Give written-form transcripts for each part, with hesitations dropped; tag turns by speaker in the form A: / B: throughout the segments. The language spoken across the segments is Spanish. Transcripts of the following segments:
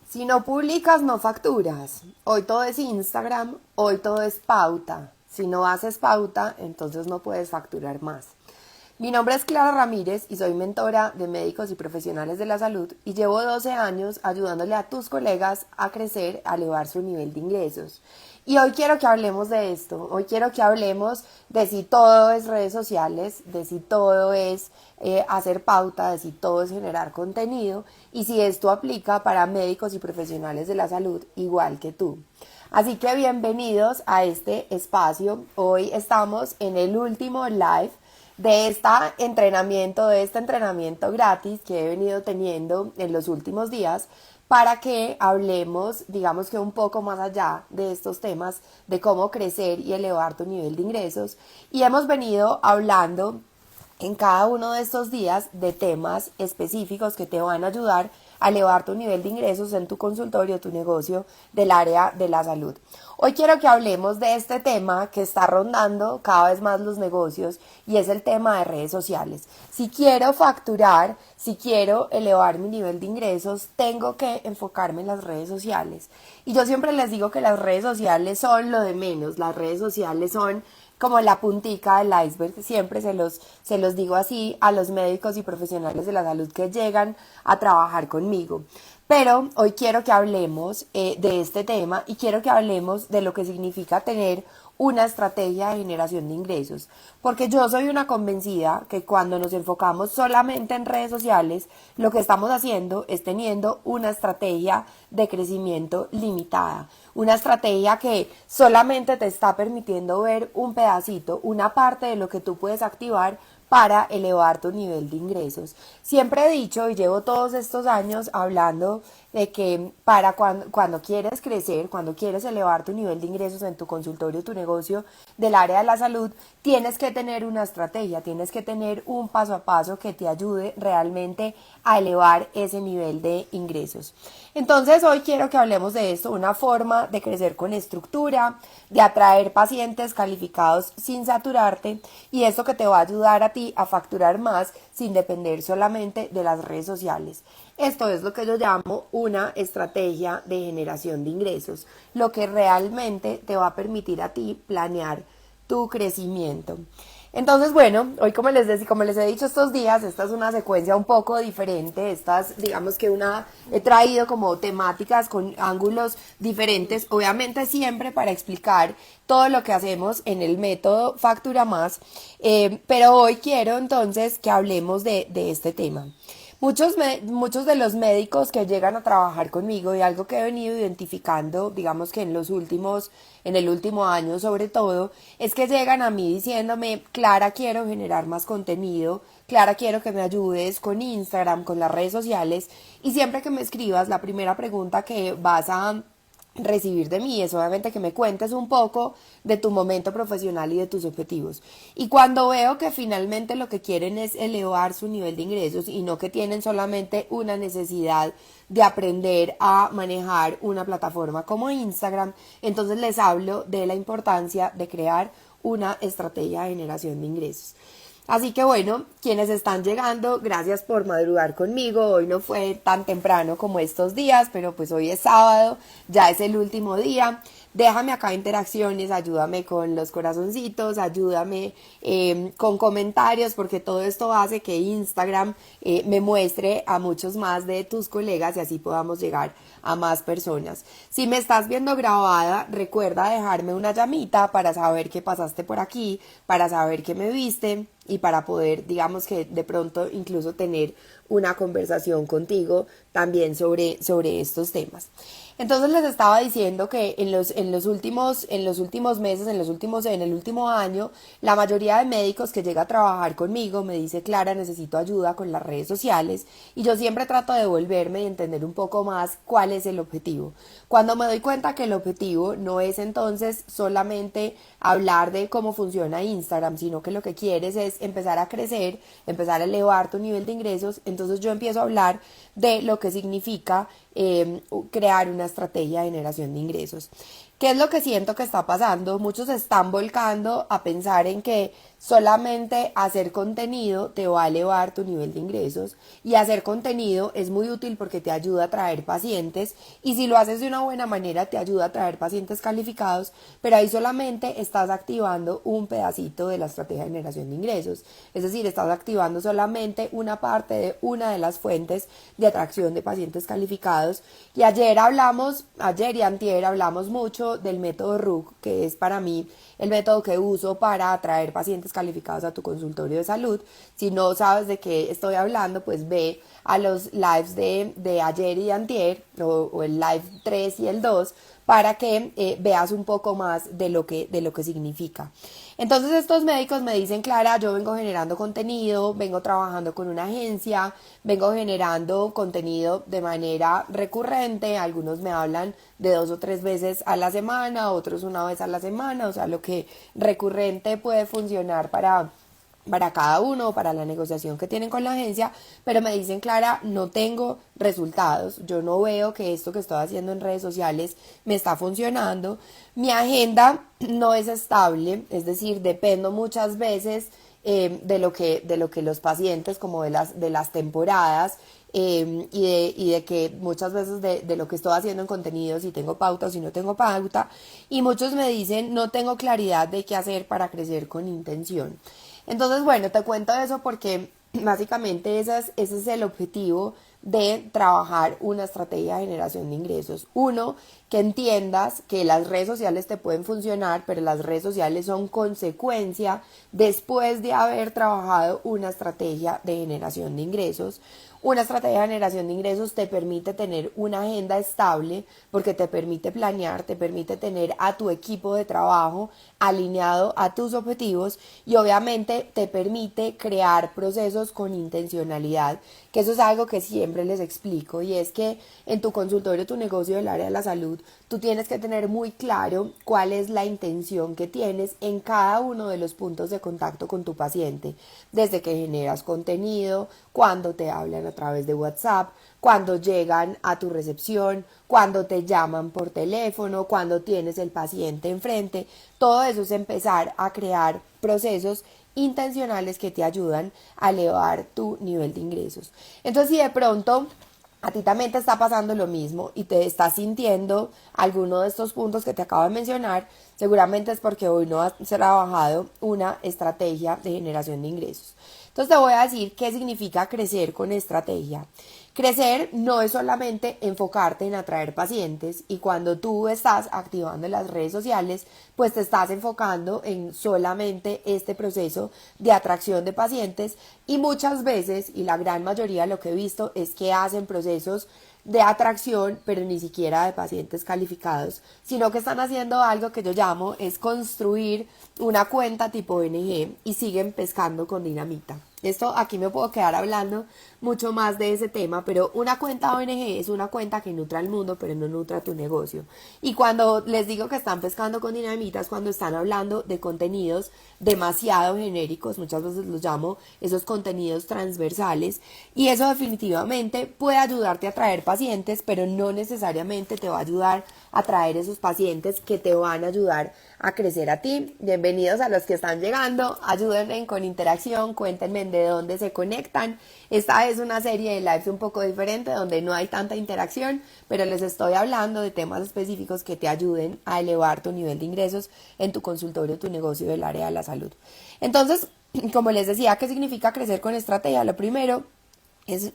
A: Si no publicas, no facturas. Hoy todo es Instagram, hoy todo es pauta. Si no haces pauta, entonces no puedes facturar más. Mi nombre es Clara Ramírez y soy mentora de médicos y profesionales de la salud y llevo 12 años ayudándole a tus colegas a crecer, a elevar su nivel de ingresos. Y hoy quiero que hablemos de esto, hoy quiero que hablemos de si todo es redes sociales, de si todo es hacer pauta, de si todo es generar contenido y si esto aplica para médicos y profesionales de la salud igual que tú. Así que bienvenidos a este espacio. Hoy estamos en el último live de este entrenamiento gratis que he venido teniendo en los últimos días para que hablemos, digamos que un poco más allá de estos temas de cómo crecer y elevar tu nivel de ingresos. Y hemos venido hablando en cada uno de estos días de temas específicos que te van a ayudar a elevar tu nivel de ingresos en tu consultorio, tu negocio del área de la salud. Hoy quiero que hablemos de este tema que está rondando cada vez más los negocios y es el tema de redes sociales. Si quiero facturar, si quiero elevar mi nivel de ingresos, tengo que enfocarme en las redes sociales. Y yo siempre les digo que las redes sociales son lo de menos, las redes sociales son como la puntica del iceberg, siempre se los digo así a los médicos y profesionales de la salud que llegan a trabajar conmigo. Pero hoy quiero que hablemos de este tema y quiero que hablemos de lo que significa tener una estrategia de generación de ingresos, porque yo soy una convencida que cuando nos enfocamos solamente en redes sociales, lo que estamos haciendo es teniendo una estrategia de crecimiento limitada, una estrategia que solamente te está permitiendo ver un pedacito, una parte de lo que tú puedes activar para elevar tu nivel de ingresos. Siempre he dicho y llevo todos estos años hablando de que para cuando quieres crecer, cuando quieres elevar tu nivel de ingresos en tu consultorio, tu negocio del área de la salud, tienes que tener una estrategia, tienes que tener un paso a paso que te ayude realmente a elevar ese nivel de ingresos. Entonces hoy quiero que hablemos de esto, una forma de crecer con estructura, de atraer pacientes calificados sin saturarte y esto que te va a ayudar a ti a facturar más sin depender solamente de las redes sociales. Esto es lo que yo llamo una estrategia de generación de ingresos, lo que realmente te va a permitir a ti planear tu crecimiento. Entonces, bueno, hoy como les he dicho estos días, esta es una secuencia un poco diferente, digamos que he traído como temáticas con ángulos diferentes, obviamente siempre para explicar todo lo que hacemos en el método Factura Más, pero hoy quiero entonces que hablemos de este tema. Muchos de los médicos que llegan a trabajar conmigo y algo que he venido identificando, digamos que en el último año sobre todo, es que llegan a mí diciéndome, Clara, quiero generar más contenido, Clara, quiero que me ayudes con Instagram, con las redes sociales, y siempre que me escribas, la primera pregunta que vas a recibir de mí es obviamente que me cuentes un poco de tu momento profesional y de tus objetivos. Y cuando veo que finalmente lo que quieren es elevar su nivel de ingresos y no que tienen solamente una necesidad de aprender a manejar una plataforma como Instagram, entonces les hablo de la importancia de crear una estrategia de generación de ingresos. Así que bueno, quienes están llegando, gracias por madrugar conmigo. Hoy no fue tan temprano como estos días, pero pues hoy es sábado, ya es el último día. Déjame acá interacciones, ayúdame con los corazoncitos, ayúdame con comentarios, porque todo esto hace que Instagram me muestre a muchos más de tus colegas y así podamos llegar a más personas. Si me estás viendo grabada, recuerda dejarme una llamita para saber que pasaste por aquí, para saber que me viste y para poder, digamos que de pronto incluso tener una conversación contigo también sobre estos temas. Entonces les estaba diciendo que en los últimos meses, en el último año, la mayoría de médicos que llega a trabajar conmigo me dice, Clara, necesito ayuda con las redes sociales, y yo siempre trato de devolverme y entender un poco más cuál es el objetivo. Cuando me doy cuenta que el objetivo no es entonces solamente hablar de cómo funciona Instagram, sino que lo que quieres es empezar a crecer, empezar a elevar tu nivel de ingresos, entonces yo empiezo a hablar de lo que significa crear una estrategia de generación de ingresos. ¿Qué es lo que siento que está pasando? Muchos se están volcando a pensar en que solamente hacer contenido te va a elevar tu nivel de ingresos, y hacer contenido es muy útil porque te ayuda a traer pacientes, y si lo haces de una buena manera te ayuda a traer pacientes calificados, pero ahí solamente estás activando un pedacito de la estrategia de generación de ingresos, es decir, estás activando solamente una parte de una de las fuentes de atracción de pacientes calificados. Y ayer y antier hablamos mucho del método RUC, que es para mí el método que uso para atraer pacientes calificados a tu consultorio de salud. Si no sabes de qué estoy hablando, pues ve a los lives de ayer y antier, o el live 3 y el 2, para que veas un poco más de lo que significa. Entonces estos médicos me dicen: Clara, yo vengo generando contenido, vengo trabajando con una agencia, vengo generando contenido de manera recurrente, algunos me hablan de 2 o 3 veces a la semana, otros una vez a la semana, o sea, lo que recurrente puede funcionar para cada uno, para la negociación que tienen con la agencia, pero me dicen: Clara, no tengo resultados, yo no veo que esto que estoy haciendo en redes sociales me está funcionando, mi agenda no es estable, es decir, dependo muchas veces de lo que los pacientes, como de las temporadas, y de que muchas veces de lo que estoy haciendo en contenido, si tengo pauta o si no tengo pauta, y muchos me dicen: no tengo claridad de qué hacer para crecer con intención. Entonces, bueno, te cuento eso porque básicamente ese es el objetivo de trabajar una estrategia de generación de ingresos. Uno, que entiendas que las redes sociales te pueden funcionar, pero las redes sociales son consecuencia después de haber trabajado una estrategia de generación de ingresos. Una estrategia de generación de ingresos te permite tener una agenda estable porque te permite planear, te permite tener a tu equipo de trabajo alineado a tus objetivos, y obviamente te permite crear procesos con intencionalidad, que eso es algo que siempre les explico, y es que en tu consultorio, tu negocio del área de la salud, tú tienes que tener muy claro cuál es la intención que tienes en cada uno de los puntos de contacto con tu paciente, desde que generas contenido, cuando te hablan a través de WhatsApp, cuando llegan a tu recepción, cuando te llaman por teléfono, cuando tienes el paciente enfrente. Todo eso es empezar a crear procesos intencionales que te ayudan a elevar tu nivel de ingresos. Entonces, si de pronto a ti también te está pasando lo mismo y te estás sintiendo alguno de estos puntos que te acabo de mencionar, seguramente es porque hoy no has trabajado una estrategia de generación de ingresos. Entonces te voy a decir qué significa crecer con estrategia. Crecer no es solamente enfocarte en atraer pacientes, y cuando tú estás activando las redes sociales, pues te estás enfocando en solamente este proceso de atracción de pacientes, y muchas veces, y la gran mayoría lo que he visto es que hacen procesos de atracción, pero ni siquiera de pacientes calificados, sino que están haciendo algo que yo llamo es construir una cuenta tipo ONG y siguen pescando con dinamita. Esto aquí me puedo quedar hablando mucho más de ese tema, pero una cuenta ONG es una cuenta que nutra al mundo, pero no nutra tu negocio. Y cuando les digo que están pescando con dinamita es cuando están hablando de contenidos demasiado genéricos, muchas veces los llamo esos contenidos transversales, y eso definitivamente puede ayudarte a atraer pacientes, pero no necesariamente te va a ayudar a atraer esos pacientes que te van a ayudar a crecer a ti. Bienvenidos a los que están llegando, ayúdenme con interacción, cuéntenme de dónde se conectan. Esta es una serie de lives un poco diferente donde no hay tanta interacción, pero les estoy hablando de temas específicos que te ayuden a elevar tu nivel de ingresos en tu consultorio, tu negocio del área de la salud. Entonces, como les decía, ¿qué significa crecer con estrategia? Lo primero es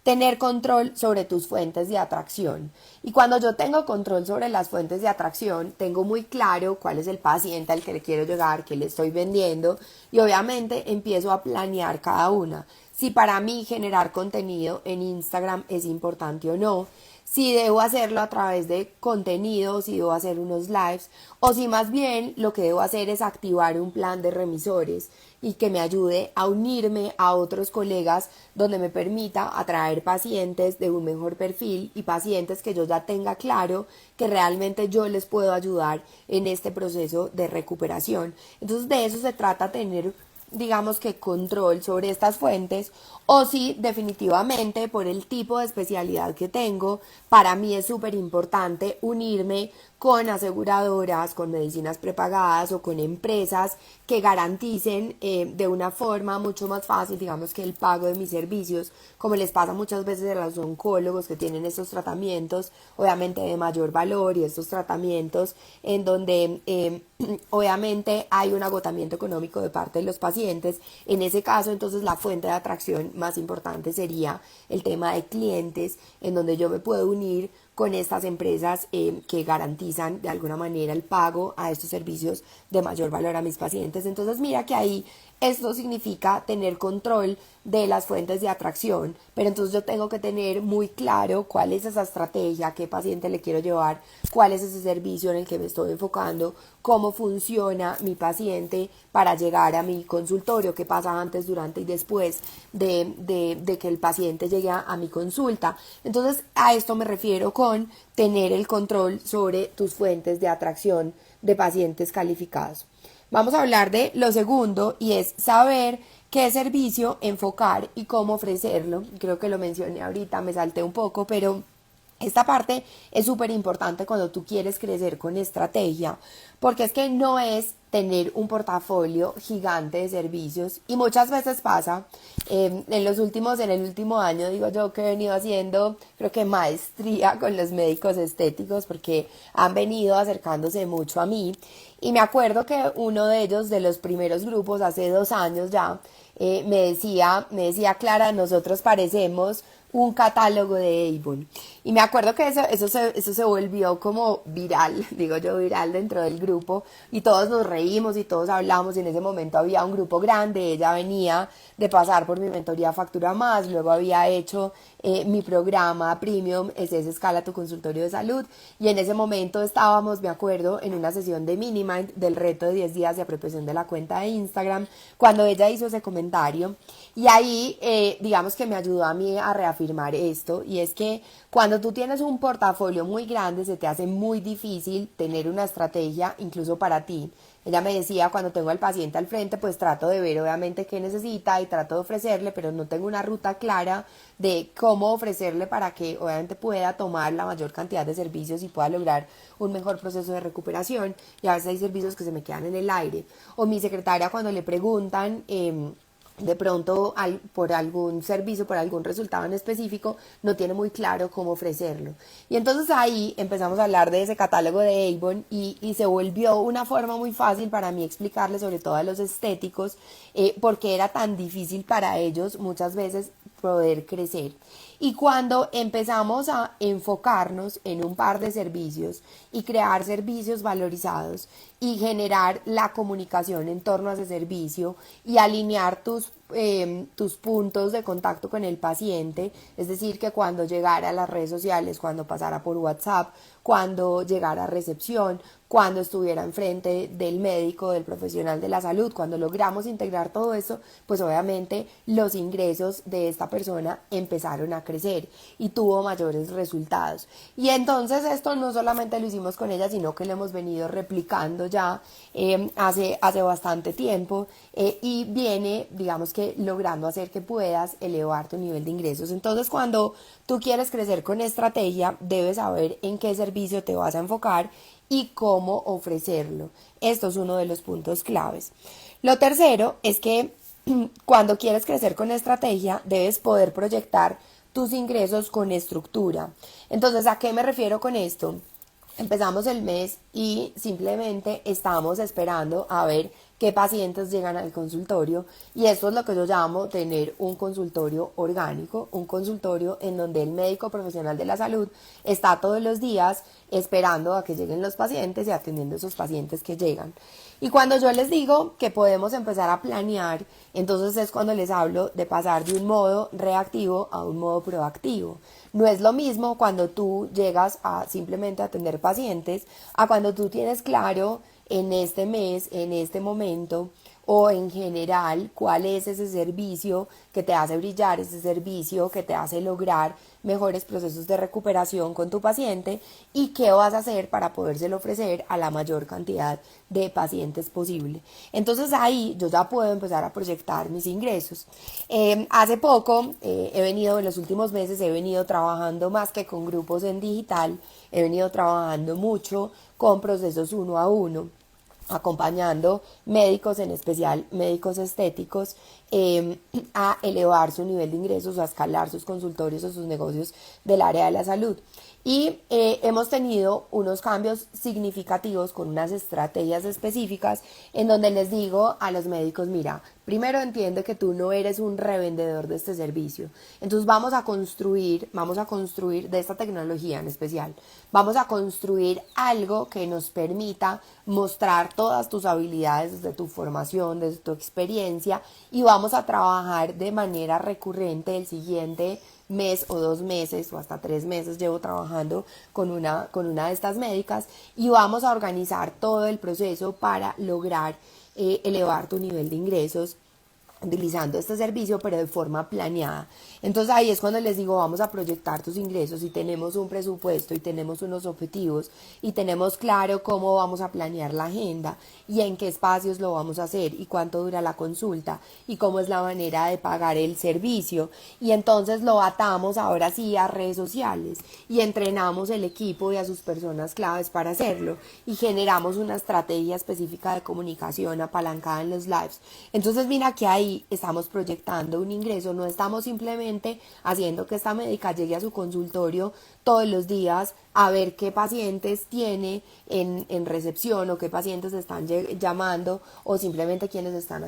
A: tener control sobre tus fuentes de atracción. Y cuando yo tengo control sobre las fuentes de atracción, tengo muy claro cuál es el paciente al que le quiero llegar, qué le estoy vendiendo, y obviamente empiezo a planear cada una. Si para mí generar contenido en Instagram es importante o no, si debo hacerlo a través de contenido, si debo hacer unos lives, o si más bien lo que debo hacer es activar un plan de remisores y que me ayude a unirme a otros colegas donde me permita atraer pacientes de un mejor perfil y pacientes que yo ya tenga claro que realmente yo les puedo ayudar en este proceso de recuperación. Entonces de eso se trata, tener digamos que control sobre estas fuentes, o si definitivamente por el tipo de especialidad que tengo, para mí es súper importante unirme con aseguradoras, con medicinas prepagadas o con empresas que garanticen de una forma mucho más fácil, digamos que el pago de mis servicios, como les pasa muchas veces a los oncólogos que tienen estos tratamientos, obviamente de mayor valor, y estos tratamientos en donde obviamente hay un agotamiento económico de parte de los pacientes. En ese caso, entonces, la fuente de atracción más importante sería el tema de clientes, en donde yo me puedo unir con estas empresas que garantizan de alguna manera el pago a estos servicios de mayor valor a mis pacientes. Entonces mira que ahí esto significa tener control de las fuentes de atracción, pero entonces yo tengo que tener muy claro cuál es esa estrategia, qué paciente le quiero llevar, cuál es ese servicio en el que me estoy enfocando, cómo funciona mi paciente para llegar a mi consultorio, qué pasa antes, durante y después de que el paciente llegue a mi consulta. Entonces a esto me refiero con tener el control sobre tus fuentes de atracción de pacientes calificados. Vamos a hablar de lo segundo, y es saber qué servicio enfocar y cómo ofrecerlo. Creo que lo mencioné ahorita, me salté un poco, pero esta parte es súper importante cuando tú quieres crecer con estrategia, porque es que no es tener un portafolio gigante de servicios, y muchas veces pasa, en el último año, digo yo, que he venido haciendo, creo que maestría con los médicos estéticos, porque han venido acercándose mucho a mí, y me acuerdo que uno de ellos, de los primeros grupos, hace 2 años ya, me decía, Clara, nosotros parecemos un catálogo de Avon. Y me acuerdo que eso se volvió como viral, digo yo, viral dentro del grupo, y todos nos reímos y todos hablamos, y en ese momento había un grupo grande. Ella venía de pasar por mi mentoría Factura Más, luego había hecho mi programa Premium, ese es Escala tu consultorio de salud, y en ese momento estábamos, me acuerdo, en una sesión de Minimind del reto de 10 días de apropiación de la cuenta de Instagram, cuando ella hizo ese comentario, y ahí digamos que me ayudó a mí a reafirmar esto, y es que cuando tú tienes un portafolio muy grande se te hace muy difícil tener una estrategia incluso para ti. Ella me decía, cuando tengo al paciente al frente, pues trato de ver obviamente qué necesita y trato de ofrecerle, pero no tengo una ruta clara de cómo ofrecerle para que obviamente pueda tomar la mayor cantidad de servicios y pueda lograr un mejor proceso de recuperación. Y a veces hay servicios que se me quedan en el aire. O mi secretaria, cuando le preguntan de pronto por algún servicio, por algún resultado en específico, no tiene muy claro cómo ofrecerlo. Y entonces ahí empezamos a hablar de ese catálogo de Avon, y se volvió una forma muy fácil para mí explicarle, sobre todo a los estéticos, porque era tan difícil para ellos muchas veces poder crecer. Y cuando empezamos a enfocarnos en un par de servicios y crear servicios valorizados y generar la comunicación en torno a ese servicio y alinear tus puntos de contacto con el paciente, es decir, que cuando llegara a las redes sociales, cuando pasara por WhatsApp, cuando llegara a recepción, cuando estuviera enfrente del médico, del profesional de la salud, cuando logramos integrar todo eso, pues obviamente los ingresos de esta persona empezaron a crecer y tuvo mayores resultados. Y entonces esto no solamente lo hicimos con ella, sino que lo hemos venido replicando ya hace bastante tiempo, y viene, digamos que, logrando hacer que puedas elevar tu nivel de ingresos. Entonces, cuando tú quieres crecer con estrategia, debes saber en qué servicio te vas a enfocar y cómo ofrecerlo. Esto es uno de los puntos claves. Lo tercero es que cuando quieres crecer con estrategia, debes poder proyectar tus ingresos con estructura. Entonces, ¿a qué me refiero con esto? Empezamos el mes y simplemente estamos esperando a ver qué pacientes llegan al consultorio, y esto es lo que yo llamo tener un consultorio orgánico, un consultorio en donde el médico profesional de la salud está todos los días esperando a que lleguen los pacientes y atendiendo a esos pacientes que llegan. Y cuando yo les digo que podemos empezar a planear, entonces es cuando les hablo de pasar de un modo reactivo a un modo proactivo. No es lo mismo cuando tú llegas a simplemente atender pacientes, a cuando tú tienes claro en este mes, en este momento, o en general cuál es ese servicio que te hace brillar, ese servicio que te hace lograr mejores procesos de recuperación con tu paciente y qué vas a hacer para podérselo ofrecer a la mayor cantidad de pacientes posible. Entonces ahí yo ya puedo empezar a proyectar mis ingresos. Hace poco en los últimos meses he venido trabajando más que con grupos en digital, he venido trabajando mucho con procesos uno a uno, acompañando médicos, en especial médicos estéticos, a elevar su nivel de ingresos o a escalar sus consultorios o sus negocios del área de la salud. Y hemos tenido unos cambios significativos con unas estrategias específicas en donde les digo a los médicos, mira, primero entiende que tú no eres un revendedor de este servicio. Entonces vamos a construir de esta tecnología en especial, vamos a construir algo que nos permita mostrar todas tus habilidades desde tu formación, desde tu experiencia, y vamos a trabajar de manera recurrente el siguiente mes o 2 meses o hasta 3 meses llevo trabajando con una de estas médicas, y vamos a organizar todo el proceso para lograr elevar tu nivel de ingresos utilizando este servicio, pero de forma planeada. Entonces ahí es cuando les digo, vamos a proyectar tus ingresos y tenemos un presupuesto y tenemos unos objetivos y tenemos claro cómo vamos a planear la agenda y en qué espacios lo vamos a hacer y cuánto dura la consulta y cómo es la manera de pagar el servicio, y entonces lo atamos ahora sí a redes sociales y entrenamos el equipo y a sus personas claves para hacerlo y generamos una estrategia específica de comunicación apalancada en los lives. Entonces mira que ahí estamos proyectando un ingreso, no estamos simplemente haciendo que esta médica llegue a su consultorio todos los días a ver qué pacientes tiene en recepción o qué pacientes están llamando o simplemente quienes están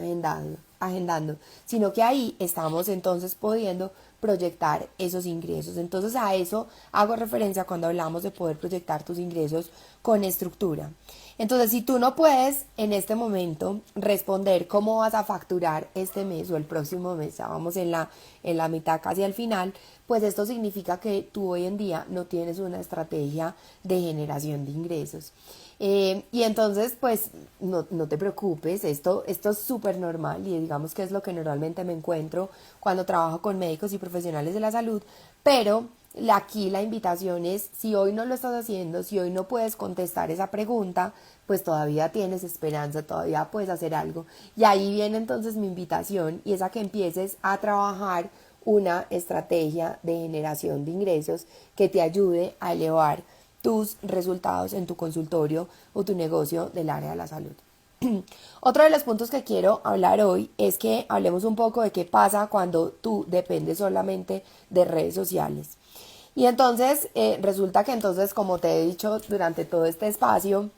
A: agendando, sino que ahí estamos entonces pudiendo proyectar esos ingresos. Entonces a eso hago referencia cuando hablamos de poder proyectar tus ingresos con estructura. Entonces, si tú no puedes en este momento responder cómo vas a facturar este mes o el próximo mes, ya vamos en la mitad, casi al final, pues esto significa que tú hoy en día no tienes una estrategia de generación de ingresos. Y entonces, pues, no te preocupes, esto es súper normal y digamos que es lo que normalmente me encuentro cuando trabajo con médicos y profesionales de la salud, pero aquí la invitación es, si hoy no lo estás haciendo, si hoy no puedes contestar esa pregunta, pues todavía tienes esperanza, todavía puedes hacer algo. Y ahí viene entonces mi invitación, y es a que empieces a trabajar una estrategia de generación de ingresos que te ayude a elevar tus resultados en tu consultorio o tu negocio del área de la salud. Otro de los puntos que quiero hablar hoy es que hablemos un poco de qué pasa cuando tú dependes solamente de redes sociales. Y entonces resulta que entonces, como te he dicho durante todo este espacio,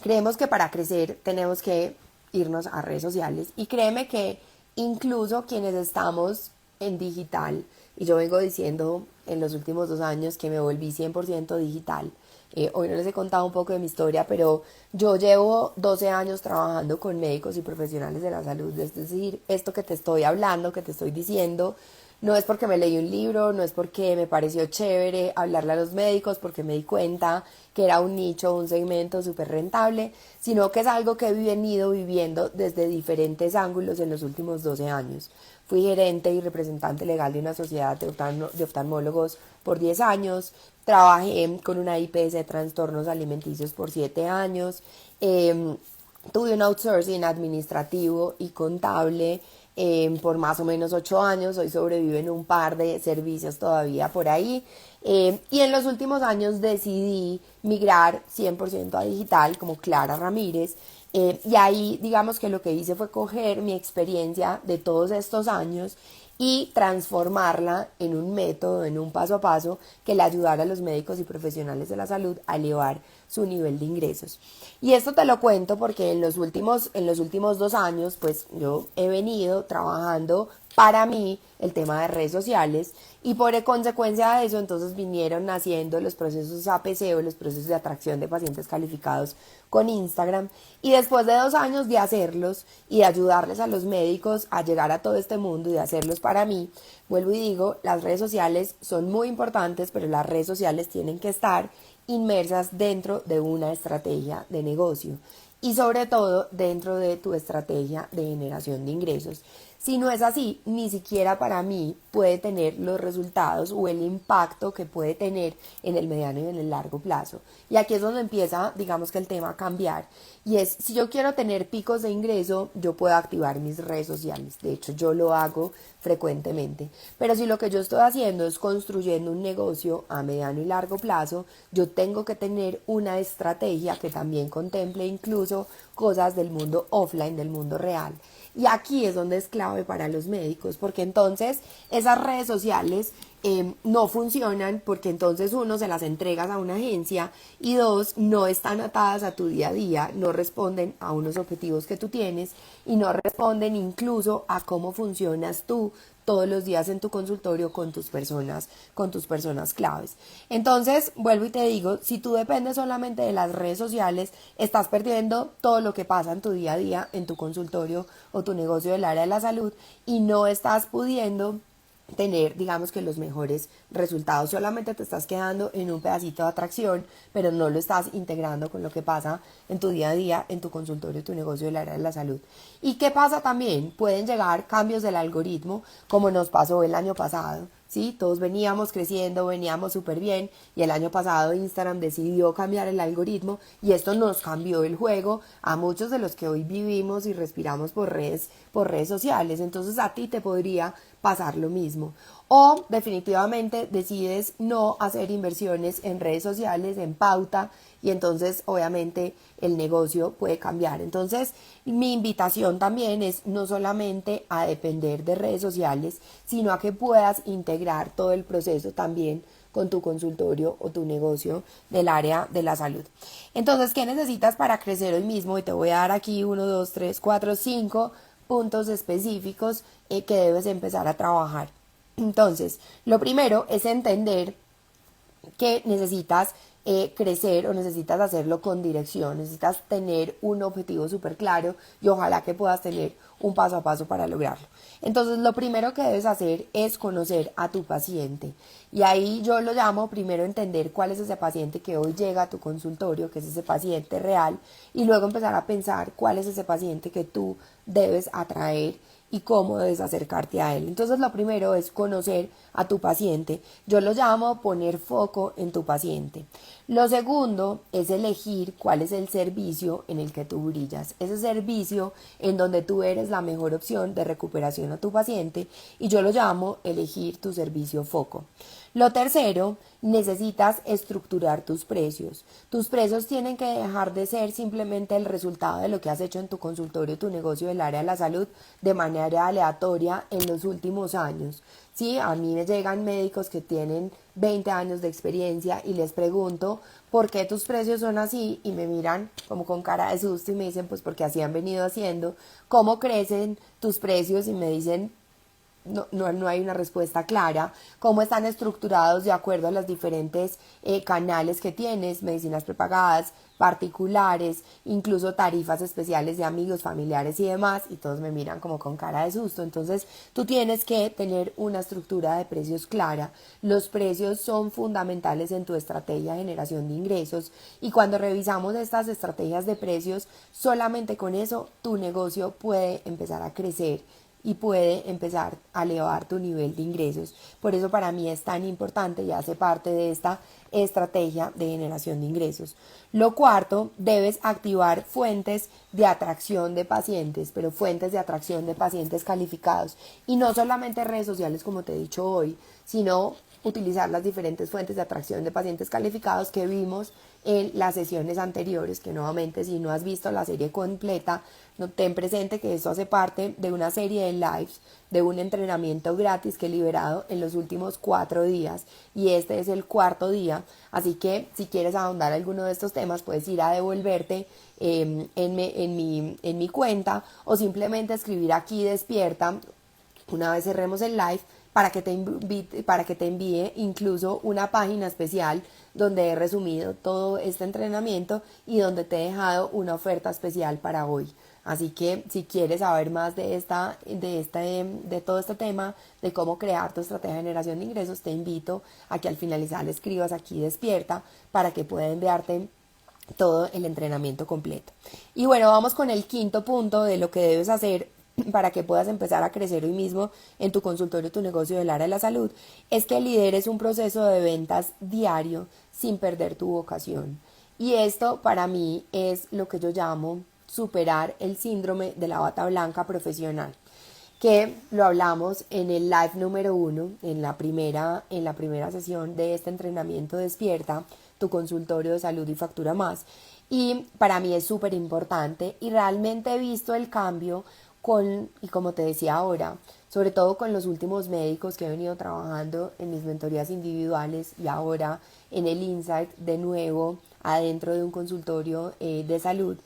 A: creemos que para crecer tenemos que irnos a redes sociales. Y créeme que incluso quienes estamos en digital, y yo vengo diciendo en los últimos 2 años que me volví 100% digital. Hoy no les he contado un poco de mi historia, pero yo llevo 12 años trabajando con médicos y profesionales de la salud. Es decir, esto que te estoy hablando, que te estoy diciendo, no es porque me leí un libro, no es porque me pareció chévere hablarle a los médicos, porque me di cuenta que era un nicho, un segmento súper rentable, sino que es algo que he venido viviendo desde diferentes ángulos en los últimos 12 años. Fui gerente y representante legal de una sociedad de oftalmólogos por 10 años, trabajé con una IPS de trastornos alimenticios por 7 años, tuve un outsourcing administrativo y contable por más o menos 8 años, hoy sobrevivo en un par de servicios todavía por ahí, y en los últimos años decidí migrar 100% a digital como Clara Ramírez, y ahí digamos que lo que hice fue coger mi experiencia de todos estos años y transformarla en un método, en un paso a paso que le ayudara a los médicos y profesionales de la salud a elevar su nivel de ingresos. Y esto te lo cuento porque en los últimos 2 años, pues yo he venido trabajando para mí el tema de redes sociales, y por consecuencia de eso entonces vinieron naciendo los procesos APC o los procesos de atracción de pacientes calificados con Instagram, y después de 2 años de hacerlos y de ayudarles a los médicos a llegar a todo este mundo y de hacerlos para mí, vuelvo y digo, las redes sociales son muy importantes, pero las redes sociales tienen que estar inmersas dentro de una estrategia de negocio. y sobre todo dentro de tu estrategia de generación de ingresos. Si no es así, ni siquiera para mí puede tener los resultados o el impacto que puede tener en el mediano y en el largo plazo. Y aquí es donde empieza, digamos que el tema a cambiar. Y es, si yo quiero tener picos de ingreso, yo puedo activar mis redes sociales. De hecho, yo lo hago frecuentemente. Pero si lo que yo estoy haciendo es construyendo un negocio a mediano y largo plazo, yo tengo que tener una estrategia que también contemple incluso cosas del mundo offline, del mundo real. Y aquí es donde es clave para los médicos, porque entonces esas redes sociales no funcionan, porque entonces uno se las entregas a una agencia y dos, no están atadas a tu día a día, no responden a unos objetivos que tú tienes y no responden incluso a cómo funcionas tú todos los días en tu consultorio con tus personas claves. Entonces, vuelvo y te digo, si tú dependes solamente de las redes sociales, estás perdiendo todo lo que pasa en tu día a día, en tu consultorio o tu negocio del área de la salud y no estás pudiendo tener, digamos que los mejores resultados. Solamente te estás quedando en un pedacito de atracción, pero no lo estás integrando con lo que pasa en tu día a día, en tu consultorio, tu negocio del área de la salud. ¿Y qué pasa también? Pueden llegar cambios del algoritmo, como nos pasó el año pasado. ¿Sí? Todos veníamos creciendo, veníamos súper bien y el año pasado Instagram decidió cambiar el algoritmo y esto nos cambió el juego a muchos de los que hoy vivimos y respiramos por redes sociales. Entonces a ti te podría pasar lo mismo. O definitivamente decides no hacer inversiones en redes sociales, en pauta, y entonces obviamente el negocio puede cambiar. Entonces mi invitación también es no solamente a depender de redes sociales, sino a que puedas integrar todo el proceso también con tu consultorio o tu negocio del área de la salud. Entonces, ¿qué necesitas para crecer hoy mismo? Y te voy a dar aquí 1, 2, 3, 4, 5 puntos específicos que debes empezar a trabajar. Entonces, lo primero es entender que necesitas crecer o necesitas hacerlo con dirección, necesitas tener un objetivo súper claro y ojalá que puedas tener un paso a paso para lograrlo. Entonces lo primero que debes hacer es conocer a tu paciente y ahí yo lo llamo primero entender cuál es ese paciente que hoy llega a tu consultorio, que es ese paciente real y luego empezar a pensar cuál es ese paciente que tú debes atraer y cómo debes acercarte a él. Entonces lo primero es conocer a tu paciente. Yo lo llamo poner foco en tu paciente. Lo segundo es elegir cuál es el servicio en el que tú brillas. Ese servicio en donde tú eres la mejor opción de recuperación a tu paciente y yo lo llamo elegir tu servicio foco. Lo tercero, necesitas estructurar tus precios. Tus precios tienen que dejar de ser simplemente el resultado de lo que has hecho en tu consultorio, tu negocio del área de la salud de manera aleatoria en los últimos años. Sí, a mí me llegan médicos que tienen 20 años de experiencia y les pregunto por qué tus precios son así y me miran como con cara de susto y me dicen pues porque así han venido haciendo, cómo crecen tus precios y me dicen no hay una respuesta clara, cómo están estructurados de acuerdo a los diferentes canales que tienes, medicinas prepagadas, particulares, incluso tarifas especiales de amigos, familiares y demás, y todos me miran como con cara de susto. Entonces tú tienes que tener una estructura de precios clara. Los precios son fundamentales en tu estrategia de generación de ingresos y cuando revisamos estas estrategias de precios, solamente con eso tu negocio puede empezar a crecer y puede empezar a elevar tu nivel de ingresos. Por eso para mí es tan importante y hace parte de esta estrategia de generación de ingresos. Lo cuarto, debes activar fuentes de atracción de pacientes, pero fuentes de atracción de pacientes calificados. Y no solamente redes sociales como te he dicho hoy, sino utilizar las diferentes fuentes de atracción de pacientes calificados que vimos en las sesiones anteriores, que nuevamente si no has visto la serie completa, no ten presente que esto hace parte de una serie de lives, de un entrenamiento gratis que he liberado en los últimos 4 días y este es el cuarto día, así que si quieres ahondar alguno de estos temas puedes ir a devolverte en mi cuenta o simplemente escribir aquí despierta una vez cerremos el live para que te envíe incluso una página especial donde he resumido todo este entrenamiento y donde te he dejado una oferta especial para hoy. Así que si quieres saber más de todo este tema, de cómo crear tu estrategia de generación de ingresos, te invito a que al finalizar le escribas aquí despierta para que pueda enviarte todo el entrenamiento completo. Y bueno, vamos con el quinto punto de lo que debes hacer para que puedas empezar a crecer hoy mismo en tu consultorio, tu negocio del área de la salud, es que lideres un proceso de ventas diario sin perder tu vocación. Y esto para mí es lo que yo llamo superar el síndrome de la bata blanca profesional, que lo hablamos en el live número 1, en la primera sesión de este entrenamiento Despierta, tu consultorio de salud y factura más. Y para mí es súper importante y realmente he visto el cambio y como te decía ahora, sobre todo con los últimos médicos que he venido trabajando en mis mentorías individuales y ahora en el Insight de nuevo adentro de un consultorio de salud.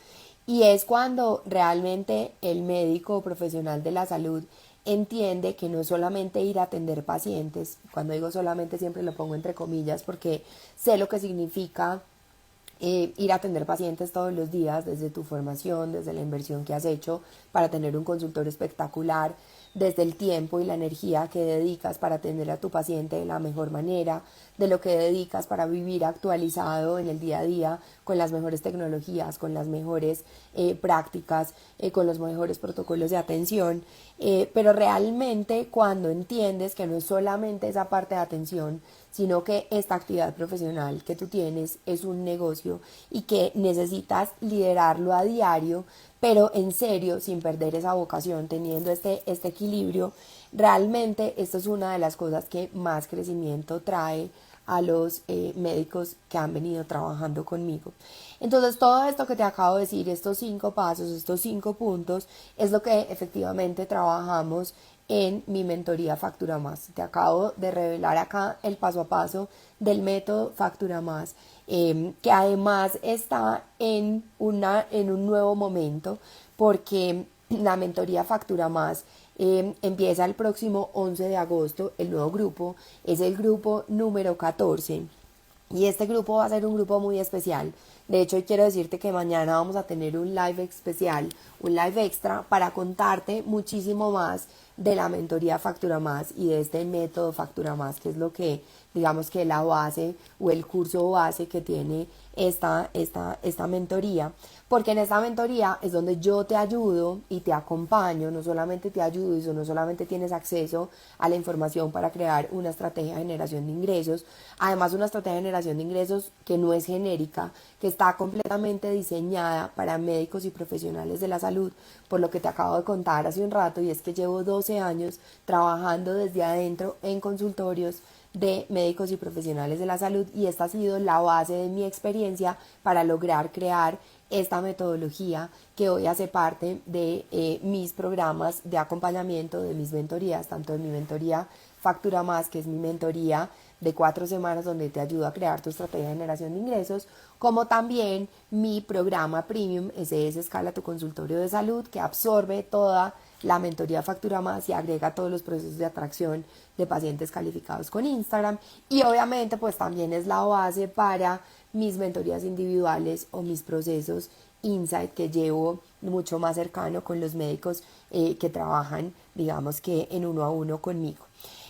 A: Y es cuando realmente el médico o profesional de la salud entiende que no es solamente ir a atender pacientes, cuando digo solamente siempre lo pongo entre comillas porque sé lo que significa ir a atender pacientes todos los días, desde tu formación, desde la inversión que has hecho para tener un consultorio espectacular, desde el tiempo y la energía que dedicas para atender a tu paciente de la mejor manera, de lo que dedicas para vivir actualizado en el día a día con las mejores tecnologías, con las mejores prácticas, con los mejores protocolos de atención, pero realmente cuando entiendes que no es solamente esa parte de atención, sino que esta actividad profesional que tú tienes es un negocio y que necesitas liderarlo a diario, pero en serio, sin perder esa vocación, teniendo este equilibrio, realmente esto es una de las cosas que más crecimiento trae a los médicos que han venido trabajando conmigo. Entonces todo esto que te acabo de decir, estos 5 pasos, estos 5 puntos, es lo que efectivamente trabajamos en mi mentoría Factura Más. Te acabo de revelar acá el paso a paso del método Factura Más, que además está en un nuevo momento porque la mentoría Factura Más empieza el próximo 11 de agosto. El nuevo grupo es el grupo número 14 y este grupo va a ser un grupo muy especial. De hecho, quiero decirte que mañana vamos a tener un live especial, un live extra para contarte muchísimo más de la mentoría Factura Más y de este método Factura Más, que es lo que, digamos que la base o el curso base que tiene esta mentoría. Porque en esta mentoría es donde yo te ayudo y te acompaño, no solamente te ayudo y no solamente tienes acceso a la información para crear una estrategia de generación de ingresos, además una estrategia de generación de ingresos que no es genérica, que está completamente diseñada para médicos y profesionales de la salud, por lo que te acabo de contar hace un rato, y es que llevo 12 años trabajando desde adentro en consultorios de médicos y profesionales de la salud, y esta ha sido la base de mi experiencia para lograr crear esta metodología que hoy hace parte de mis programas de acompañamiento, de mis mentorías, tanto de mi mentoría Factura Más, que es mi mentoría de 4 semanas donde te ayudo a crear tu estrategia de generación de ingresos, como también mi programa Premium, ese es Escala tu consultorio de salud, que absorbe toda la mentoría Factura Más y agrega todos los procesos de atracción de pacientes calificados con Instagram, y obviamente pues también es la base para mis mentorías individuales o mis procesos Insight que llevo mucho más cercano con los médicos que trabajan, digamos que en 1 a 1 conmigo.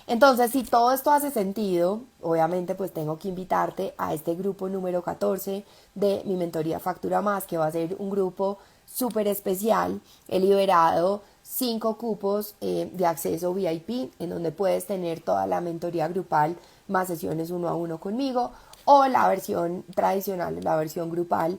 A: Entonces, si todo esto hace sentido, obviamente pues tengo que invitarte a este grupo número 14 de mi mentoría Factura Más, que va a ser un grupo súper especial. He liberado 5 cupos de acceso VIP, en donde puedes tener toda la mentoría grupal más sesiones 1 a 1 conmigo, o la versión tradicional, la versión grupal,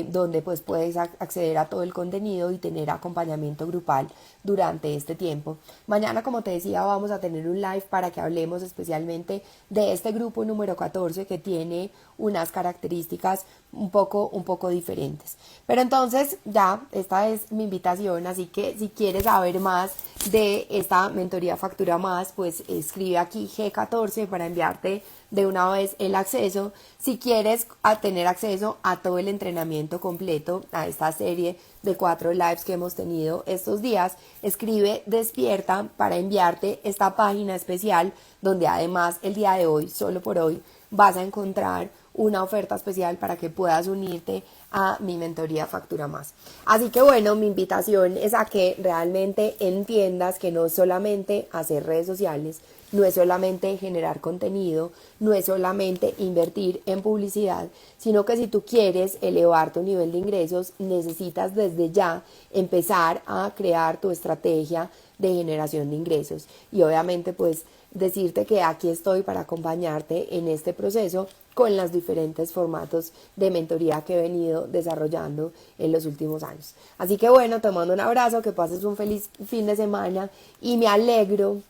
A: donde pues puedes acceder a todo el contenido y tener acompañamiento grupal durante este tiempo. Mañana, como te decía, vamos a tener un live para que hablemos especialmente de este grupo número 14 que tiene unas características un poco diferentes. Pero entonces ya, esta es mi invitación, así que si quieres saber más de esta mentoría Factura Más, pues escribe aquí G14 para enviarte de una vez el acceso. Si quieres tener acceso a todo el entrenamiento completo, a esta serie de 4 lives que hemos tenido estos días, escribe Despierta para enviarte esta página especial donde además el día de hoy, solo por hoy, vas a encontrar una oferta especial para que puedas unirte a mi mentoría Factura Más. Así que bueno, mi invitación es a que realmente entiendas que no es solamente hacer redes sociales, no es solamente generar contenido, no es solamente invertir en publicidad, sino que si tú quieres elevar tu nivel de ingresos, necesitas desde ya empezar a crear tu estrategia de generación de ingresos. Y obviamente pues decirte que aquí estoy para acompañarte en este proceso con los diferentes formatos de mentoría que he venido desarrollando en los últimos años. Así que bueno, te mando un abrazo, que pases un feliz fin de semana y me alegro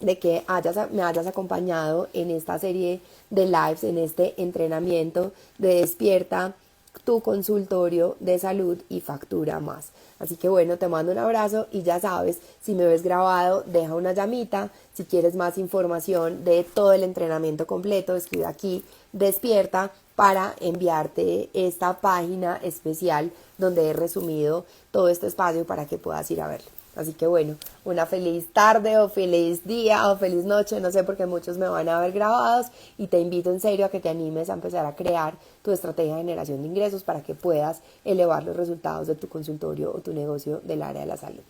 A: de que me hayas acompañado en esta serie de lives, en este entrenamiento de Despierta tu consultorio de salud y Factura Más. Así que bueno, te mando un abrazo y ya sabes, si me ves grabado, deja una llamita. Si quieres más información de todo el entrenamiento completo, escribe aquí Despierta para enviarte esta página especial donde he resumido todo este espacio para que puedas ir a verlo. Así que bueno, una feliz tarde o feliz día o feliz noche, no sé, porque muchos me van a ver grabados, y te invito en serio a que te animes a empezar a crear tu estrategia de generación de ingresos para que puedas elevar los resultados de tu consultorio o tu negocio del área de la salud.